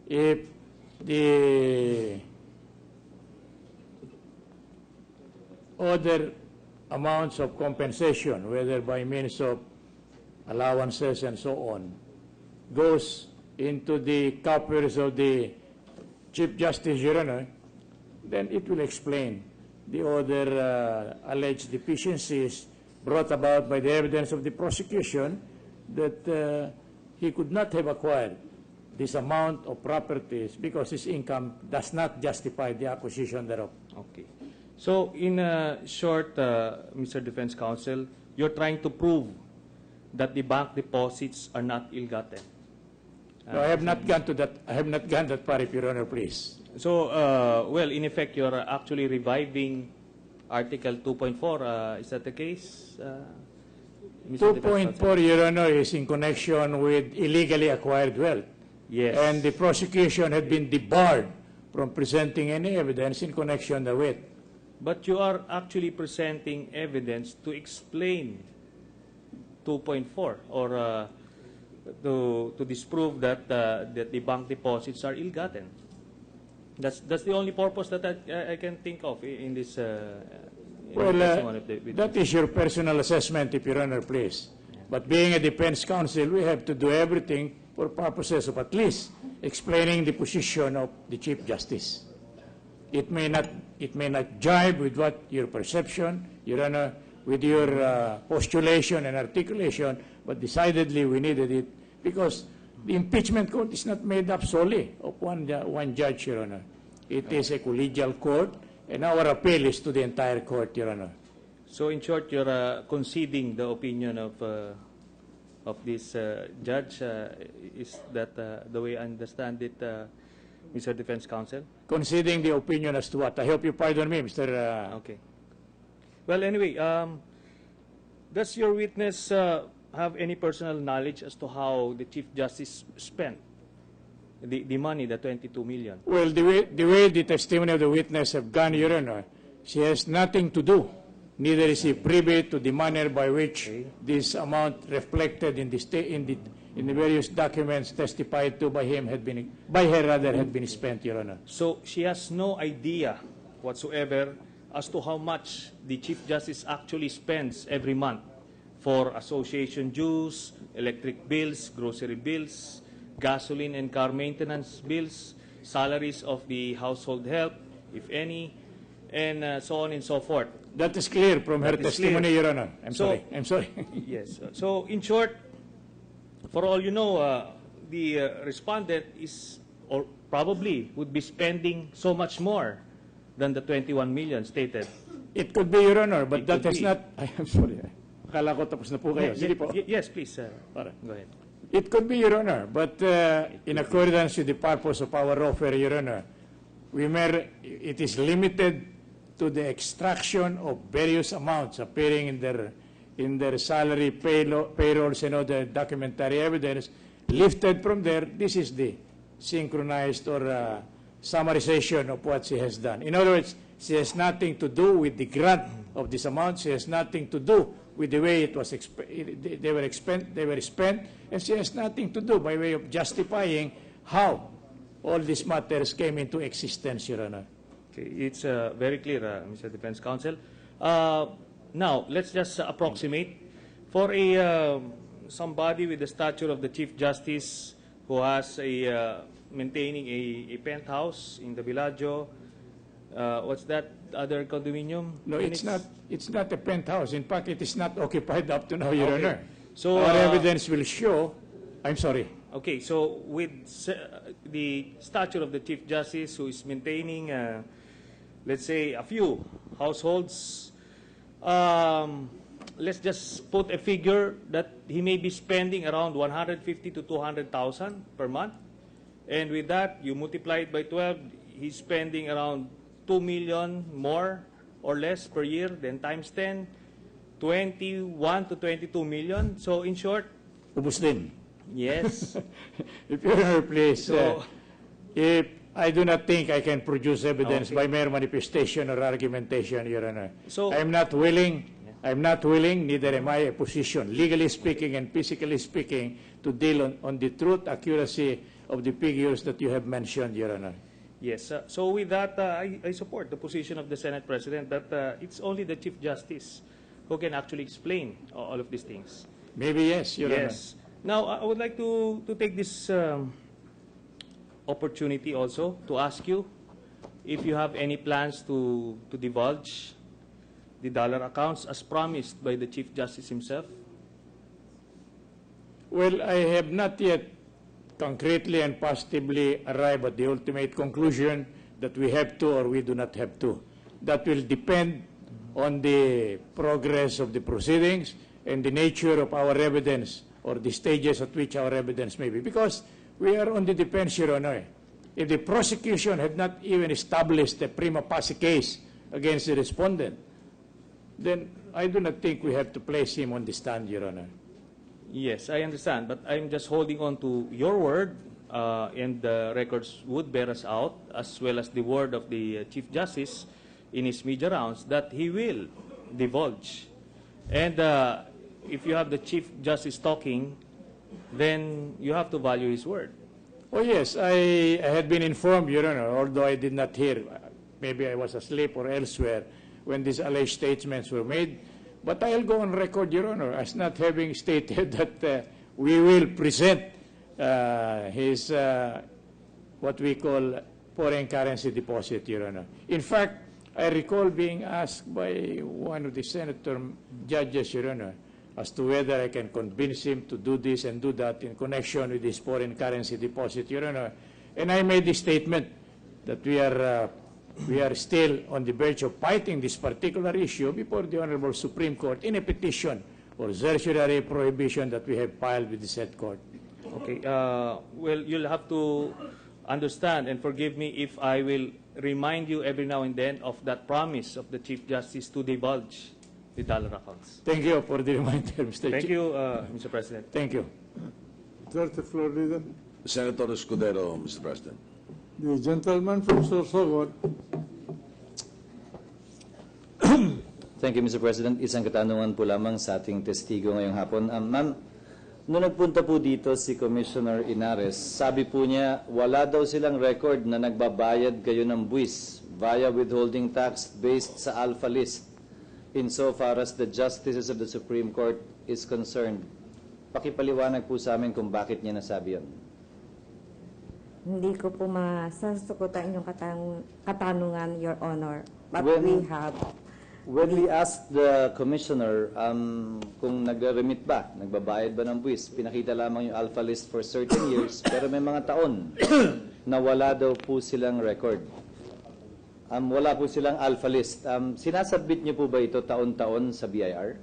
if the other amounts of compensation, whether by means of allowances and so on, goes into the coffers of the Chief Justice, Your Honor, then it will explain the other alleged deficiencies brought about by the evidence of the prosecution that he could not have acquired this amount of properties because his income does not justify the acquisition thereof. Okay. So, in short, Mr. Defense Counsel, you're trying to prove that the bank deposits are not ill-gotten. No, I have not gone to that. I have not gone that far, if Your Honor, please. So, well, in effect, you're actually reviving Article 2.4. Is that the case, Mr. 2.4, Your Honor, is in connection with illegally acquired wealth. Yes. And the prosecution had been debarred from presenting any evidence in connection therewith. But you are actually presenting evidence to explain 2.4 or to disprove that that the bank deposits are ill-gotten. That's the only purpose that I can think of in this. Well, that is your personal assessment, if Your Honor, please. Yeah. But being a defense counsel, we have to do everything for purposes of at least explaining the position of the Chief Justice. It may not jibe with what your perception, Your Honor, with your postulation and articulation, but decidedly we needed it because the impeachment court is not made up solely of one judge, Your Honor. It is a collegial court, and our appeal is to the entire court, Your Honor. So, in short, you're conceding the opinion of this judge. Is that the way I understand it, Mr. Defense Counsel? Conceding the opinion as to what? I hope you pardon me, Mr. Okay. Well, anyway, does your witness have any personal knowledge as to how the Chief Justice spent the money, the 22 million? Well, the way the testimony of the witness have gone, Your Honor, she has nothing to do. Neither is she privy to the manner by which this amount reflected in the various documents testified to by him had been spent, Your Honor. So she has no idea whatsoever as to how much the Chief Justice actually spends every month for association dues, electric bills, grocery bills, gasoline and car maintenance bills, salaries of the household help, if any, and so on and so forth. That is clear from her testimony, Your Honor. I'm sorry. Yes. So, in short, for all you know, the respondent is, or probably would be spending so much more than the 21 million stated. It could be, Your Honor, but that is not. I am sorry. Akala ko tapos na po kayo. Sige po. Yes, please. Go ahead. It could be, Your Honor, but in accordance with the purpose of our offer, Your Honor, it is limited to the extraction of various amounts appearing in their salary, payrolls, and other documentary evidence. Lifted from there, this is the synchronized or summarization of what she has done. In other words, she has nothing to do with the grant of this amount. She has nothing to do with the way they were spent, and she has nothing to do by way of justifying how all these matters came into existence, Your Honor. Okay, it's very clear, Mr. Defense Counsel. Now, let's just approximate. For somebody with the stature of the Chief Justice who has maintaining a penthouse in the Villaggio, what's that other condominium? No, it's not a penthouse. In fact, it is not occupied up to now, Your Honor. So our evidence will show. I'm sorry. Okay, so with the stature of the Chief Justice who is maintaining, let's say, a few households, let's just put a figure that he may be spending around 150 to 200,000 per month. And with that, you multiply it by 12, he's spending around 2 million more or less per year, then times 10, 21 to 22 million. So in short, ubus din. Yes. If Your Honor, please, if I do not think I can produce evidence by mere manifestation or argumentation, Your Honor. So I'm not willing, neither am I a position, legally speaking and physically speaking, to deal on the truth, accuracy of the figures that you have mentioned, Your Honor. Yes. So with that, I support the position of the Senate President that it's only the Chief Justice who can actually explain all of these things. Maybe yes, Your Honor. Yes. Now, I would like to take this opportunity also to ask you if you have any plans to divulge the dollar accounts as promised by the Chief Justice himself. Well, I have not yet concretely and positively arrived at the ultimate conclusion that we have to or we do not have to. That will depend on the progress of the proceedings and the nature of our evidence or the stages at which our evidence may be. Because we are on the defense, Your Honor. If the prosecution had not even established a prima facie case against the respondent, then I do not think we have to place him on the stand, Your Honor. Yes, I understand, but I'm just holding on to your word, and the records would bear us out, as well as the word of the Chief Justice in his media rounds, that he will divulge. And if you have the Chief Justice talking, then you have to value his word. Oh, yes, I had been informed, Your Honor, although I did not hear. Maybe I was asleep or elsewhere when these alleged statements were made. But I'll go on record, Your Honor, as not having stated that we will present his, what we call foreign currency deposit, Your Honor. In fact, I recall being asked by one of the senator judges, Your Honor, as to whether I can convince him to do this and do that in connection with this foreign currency deposit, Your Honor. And I made the statement that we are still on the verge of fighting this particular issue before the Honorable Supreme Court in a petition for certiorari prohibition that we have filed with the said court. Okay. Well, you'll have to understand and forgive me if I will remind you every now and then of that promise of the Chief Justice to divulge the dollar accounts. Thank you for the reminder, Mr. Thank Chief. you, Mr. President. Thank you. Third floor leader. Senator Escudero, Mr. President. The gentleman from Sorsogon. Thank you, Mr. President. Isang katanungan po lamang sa ating testigo ngayong hapon. Ma'am, nung nagpunta po dito si Commissioner Inares, sabi po niya, wala daw silang record na nagbabayad kayo ng buwis via withholding tax based sa alpha list insofar as the justices of the Supreme Court is concerned. Pakipaliwanag po sa amin kung bakit niya nasabi yun. Hindi ko po masasagutan yung katanungan, Your Honor. But When we asked the Commissioner kung nagre-remit ba, nagbabayad ba ng buwis, pinakita lamang yung alpha list for certain years, pero may mga taon na wala daw po silang record. Wala po silang alpha list. Sinasubmit niyo po ba ito taon-taon sa BIR?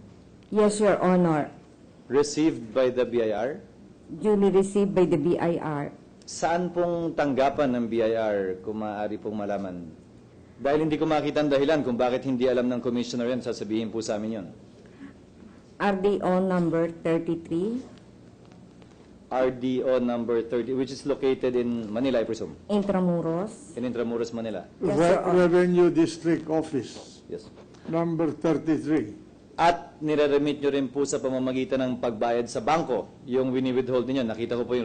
Yes, Your Honor. Received by the BIR? Duly received by the BIR. Saan pong tanggapan ng BIR kung maaari pong malaman? Dahil hindi ko makita ang dahilan kung bakit hindi alam ng Commissioner yan, sasabihin po sa amin yun. RDO number 33. RDO number 30, which is located in Manila, I presume? Intramuros. In Intramuros, Manila. Yes, sir. Revenue District Office. Yes. Number 33. At nire-remit nyo rin po sa pamamagitan ng pagbayad sa bangko, yung wini-withhold ninyo. Nakita ko po yung